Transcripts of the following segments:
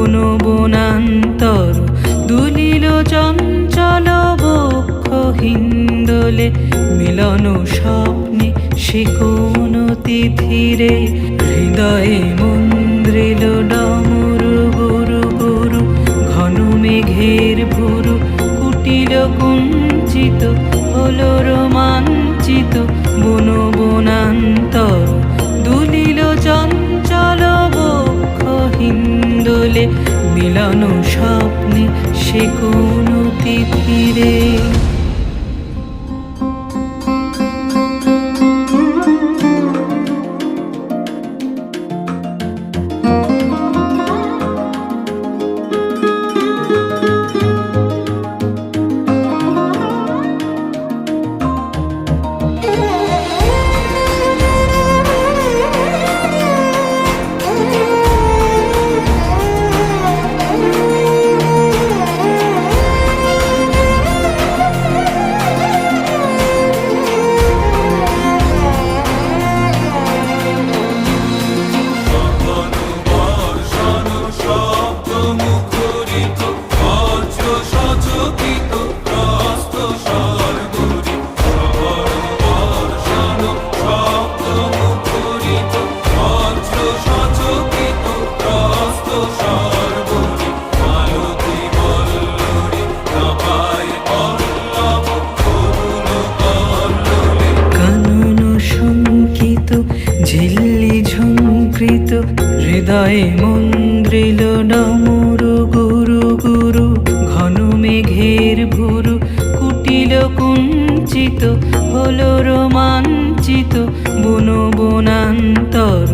বন বনান্তর দুলিল চঞ্চল বক্ষ হিন্দোলে মিলন স্বপ্নে সে কোন তিথিরে হৃদয়ে মন্দ্রিল ডমরু গুরু গুরু ঘন মেঘের ভুরু কুটিল কুঞ্চিত হলো রোমাঞ্চিত বন বনান্তর দুলিল চঞ্চল বক্ষ হিন্দোলে মিলন স্বপ্নে সে কোন তিথিরে। ঝিল্লি ঝুঙ্কৃত হৃদয়ে মন্দ্রিল ডমরু গুরু গুরু ঘন মেঘের ভুরু কুটিল কুঞ্চিত হলো রোমাঞ্চিত বন বনান্তর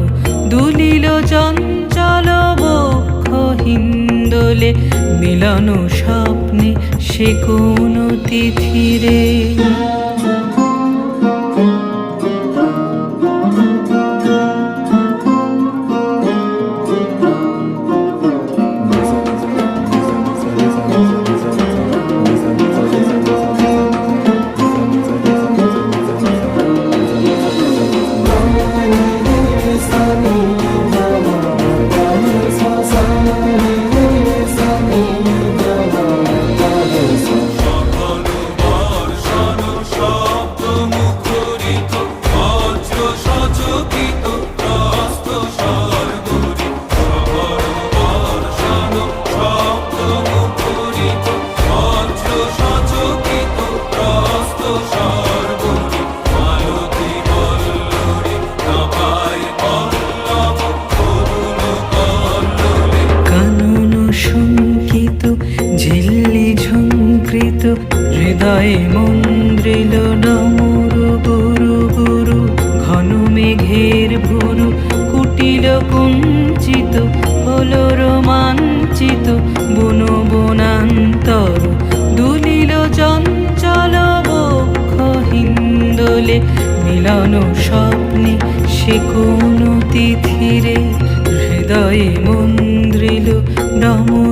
দুলিল চঞ্চল বক্ষ হিন্দোলে মিলন স্বপ্নে সে কোন তিথিরে। ঝিল্লি ঝুঙ্কৃত হৃদয়ে মন্দ্রিল ডমরু গুরু গুরু ঘন মেঘের ভুরু কুটিল কুঞ্চিত হলো রোমাঞ্চিত বন বনান্তর দুলিল চঞ্চল বক্ষ হিন্দোলে মিলন স্বপ্নে সে কোন তিথিরে হৃদয়ে মন্দ্রিল ডমরু